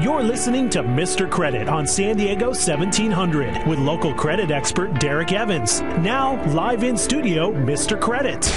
You're listening to Mr. Credit on San Diego 1700 with local credit expert Derek Evans. Now, live in studio, Mr. Credit.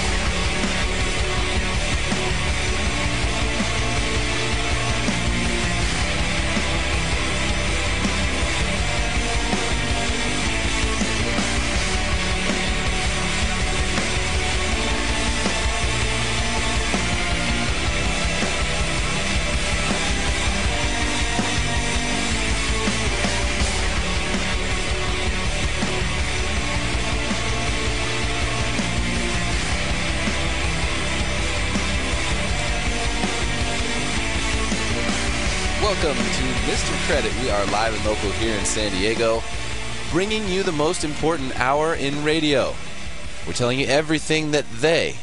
Welcome to Mr. Credit. We are live and local here in San Diego, bringing you the most important hour in radio. We're telling you everything that they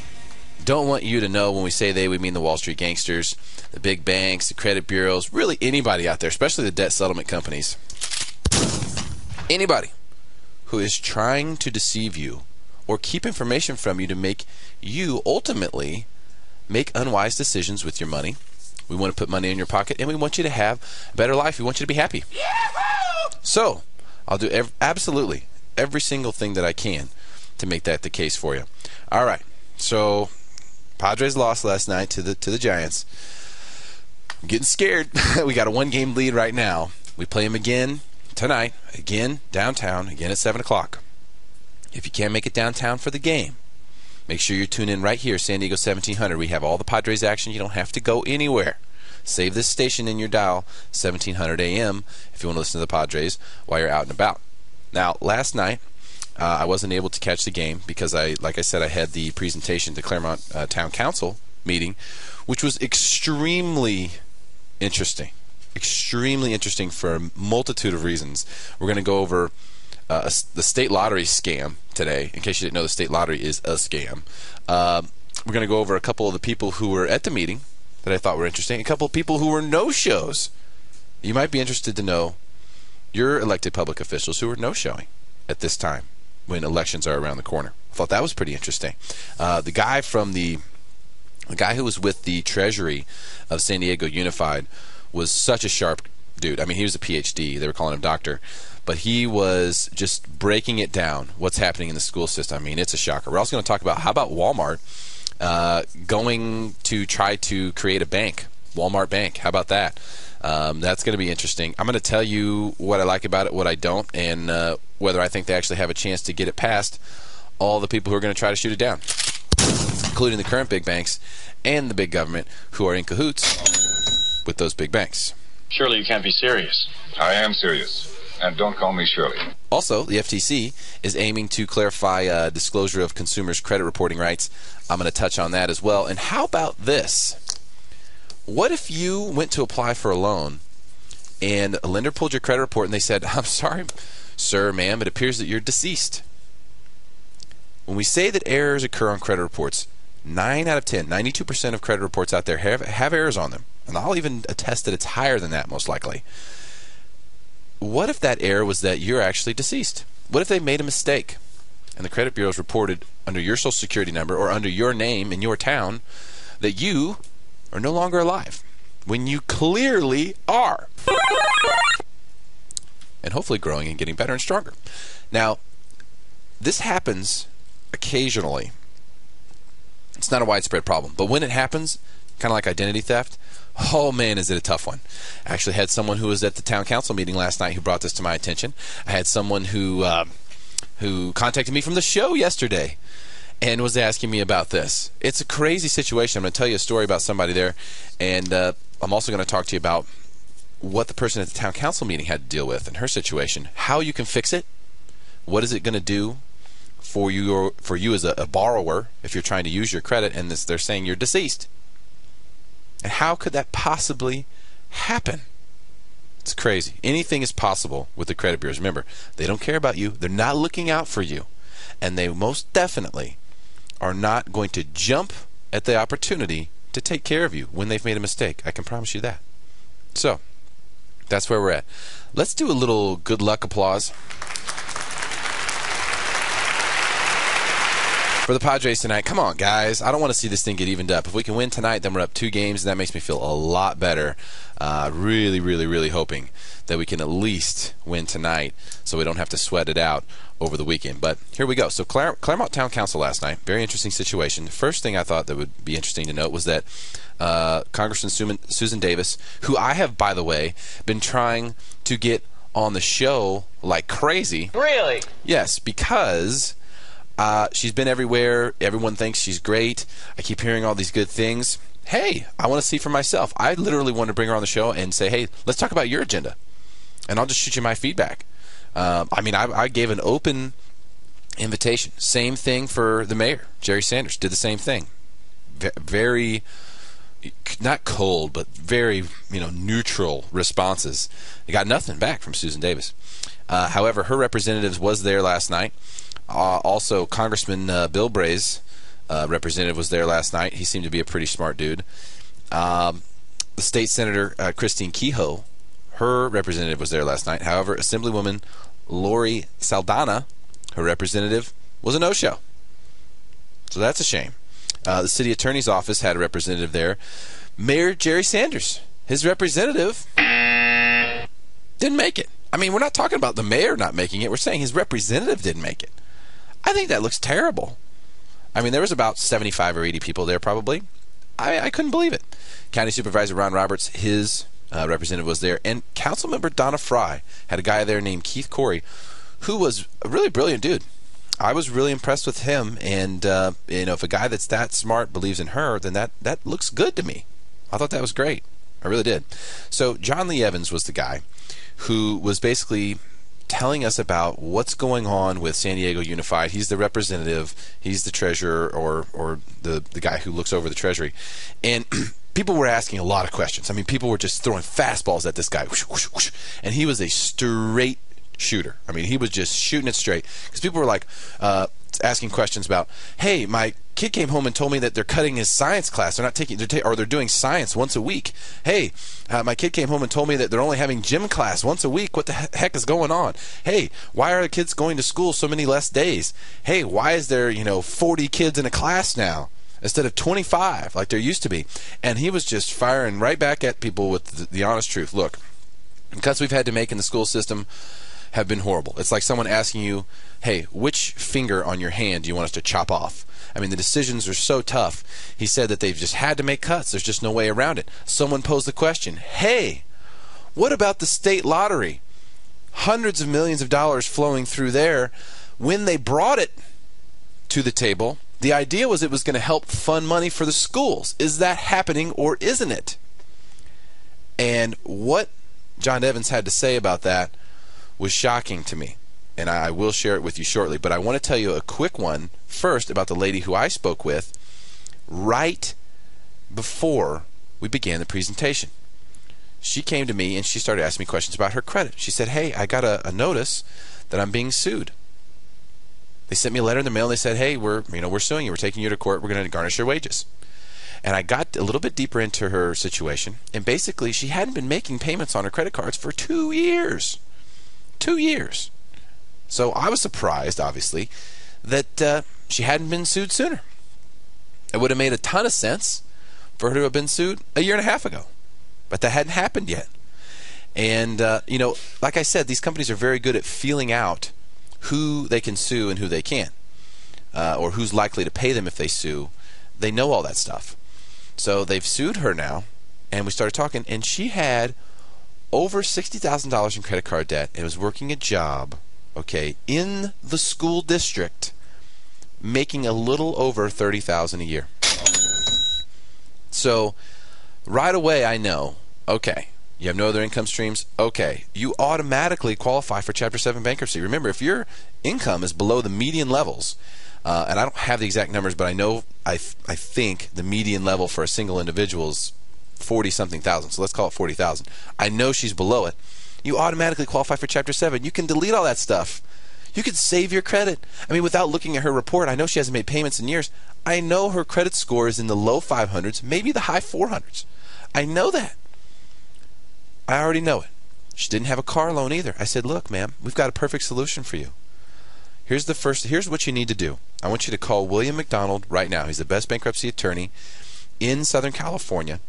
don't want you to know. When we say they, we mean the Wall Street gangsters, the big banks, the credit bureaus, really anybody out there, especially the debt settlement companies. Anybody who is trying to deceive you or keep information from you to make you ultimately make unwise decisions with your money. We want to put money in your pocket, and we want you to have a better life. We want you to be happy. Yahoo! So, I'll do absolutely every single thing that I can to make that the case for you. All right. So, Padres lost last night to the Giants. I'm getting scared. We got a one-game lead right now. We play them again tonight, again downtown, again at 7 o'clock. If you can't make it downtown for the game, make sure you tune in right here, San Diego 1700. We have all the Padres action. You don't have to go anywhere. Save this station in your dial, 1700 AM, if you want to listen to the Padres while you're out and about. Now, last night, I wasn't able to catch the game because, like I said, I had the presentation to Claremont Town Council meeting, which was extremely interesting. Extremely interesting for a multitude of reasons. We're going to go over the state lottery scam today. In case you didn't know, the state lottery is a scam. We're going to go over a couple of the people who were at the meeting that I thought were interesting. A couple of people who were no-shows. You might be interested to know your elected public officials who are no-showing at this time when elections are around the corner. I thought that was pretty interesting. The guy who was with the Treasury of San Diego Unified was such a sharp dude. I mean, he was a PhD. They were calling him doctor. But he was just breaking it down, what's happening in the school system. I mean, it's a shocker. We're also going to talk about how about Walmart going to try to create a bank, Walmart Bank. How about that? That's going to be interesting. I'm going to tell you what I like about it, what I don't, and whether I think they actually have a chance to get it past all the people who are going to try to shoot it down, including the current big banks and the big government who are in cahoots with those big banks. Surely you can't be serious. I am serious. And don't call me Shirley. Also, the FTC is aiming to clarify disclosure of consumers' credit reporting rights. I'm going to touch on that as well. And how about this? What if you went to apply for a loan and a lender pulled your credit report and they said, "I'm sorry, sir, ma'am, it appears that you're deceased." When we say that errors occur on credit reports, 9 out of 10, 92% of credit reports out there have errors on them. And I'll even attest that it's higher than that, most likely. What if that error was that you're actually deceased? What if they made a mistake and the credit bureaus reported under your social security number or under your name in your town that you are no longer alive when you clearly are? And hopefully growing and getting better and stronger. Now, this happens occasionally. It's not a widespread problem, but when it happens, kind of like identity theft, oh man, is it a tough one. I actually had someone who was at the town council meeting last night who brought this to my attention. I had someone who contacted me from the show yesterday and was asking me about this. It's a crazy situation. I'm going to tell you a story about somebody there, and I'm also going to talk to you about what the person at the town council meeting had to deal with in her situation, how you can fix it, what is it going to do for you as a borrower if you're trying to use your credit and they're saying you're deceased. And how could that possibly happen? It's crazy. Anything is possible with the credit bureaus. Remember, they don't care about you. They're not looking out for you. And they most definitely are not going to jump at the opportunity to take care of you when they've made a mistake. I can promise you that. So, that's where we're at. Let's do a little good luck applause. for the Padres tonight. Come on, guys. I don't want to see this thing get evened up. If we can win tonight, then we're up 2 games, and that makes me feel a lot better. Really, really, really hoping that we can at least win tonight so we don't have to sweat it out over the weekend. But here we go. So Claremont Town Council last night, very interesting situation. The first thing I thought that would be interesting to note was that Congressman Susan Davis, who I have, by the way, been trying to get on the show like crazy. Really? Yes, because she's been everywhere. Everyone thinks she's great. I keep hearing all these good things. Hey, I want to see for myself. I literally want to bring her on the show and say, hey, let's talk about your agenda. And I'll just shoot you my feedback. I gave an open invitation. Same thing for the mayor, Jerry Sanders. Did the same thing. Very, not cold, but very, neutral responses. They got nothing back from Susan Davis. However, her representatives was there last night. Also, Congressman Bill Bray's representative was there last night. He seemed to be a pretty smart dude. The state senator, Christine Kehoe, her representative was there last night. However, Assemblywoman Lori Saldana, her representative, was a no-show. So that's a shame. The city attorney's office had a representative there. Mayor Jerry Sanders, his representative, didn't make it. I mean, we're not talking about the mayor not making it. We're saying his representative didn't make it. I think that looks terrible. I mean, there was about 75 or 80 people there probably. I couldn't believe it. County Supervisor Ron Roberts, his representative, was there. And Councilmember Donna Fry had a guy there named Keith Corey, who was a really brilliant dude. I was really impressed with him. And, if a guy that's that smart believes in her, then that looks good to me. I thought that was great. I really did. So John Lee Evans was the guy who was basically telling us about what's going on with San Diego Unified. He's the representative. He's the treasurer or the guy who looks over the treasury. And people were asking a lot of questions. I mean, people were just throwing fastballs at this guy. Whoosh, whoosh, whoosh. And he was a straight shooter. I mean, he was just shooting it straight. Because people were like asking questions about, hey, my kid came home and told me that they're cutting his science class. They're doing science once a week. Hey, my kid came home and told me that they're only having gym class once a week. What the heck is going on? Hey, why are the kids going to school so many less days? Hey, why is there 40 kids in a class now instead of 25 like there used to be? And he was just firing right back at people with the honest truth. Look, the cuts we've had to make in the school system have been horrible. It's like someone asking you, hey, which finger on your hand do you want us to chop off? I mean, the decisions are so tough. He said that they've just had to make cuts. There's just no way around it. Someone posed the question, hey, what about the state lottery? Hundreds of millions of dollars flowing through there. When they brought it to the table, the idea was it was going to help fund money for the schools. Is that happening or isn't it? And what John Evans had to say about that was shocking to me, and I will share it with you shortly. But I want to tell you a quick one first about the lady who I spoke with right before we began the presentation. She came to me and she started asking me questions about her credit. She said, hey, I got a notice that I'm being sued. They sent me a letter in the mail and they said, hey, we're suing you. We're taking you to court. We're going to garnish your wages. And I got a little bit deeper into her situation, and basically she hadn't been making payments on her credit cards for 2 years. 2 years. So I was surprised, obviously, that she hadn't been sued sooner. It would have made a ton of sense for her to have been sued a year and a half ago. But that hadn't happened yet. And, like I said, these companies are very good at feeling out who they can sue and who they can't, or who's likely to pay them if they sue. They know all that stuff. So they've sued her now, and we started talking, and she had over $60,000 in credit card debt and was working a job, in the school district, making a little over $30,000 a year. So right away I know, you have no other income streams, you automatically qualify for Chapter 7 bankruptcy. Remember, if your income is below the median levels, and I don't have the exact numbers, but I know I think the median level for a single individual is 40-something thousand, so let's call it 40,000. I know she's below it. You automatically qualify for Chapter 7. You can delete all that stuff. You can save your credit. I mean, without looking at her report, I know she hasn't made payments in years. I know her credit score is in the low 500s, maybe the high 400s. I know that. I already know it. She didn't have a car loan either. I said, look, ma'am, we've got a perfect solution for you. Here's what you need to do. I want you to call William McDonald right now. He's the best bankruptcy attorney in Southern California.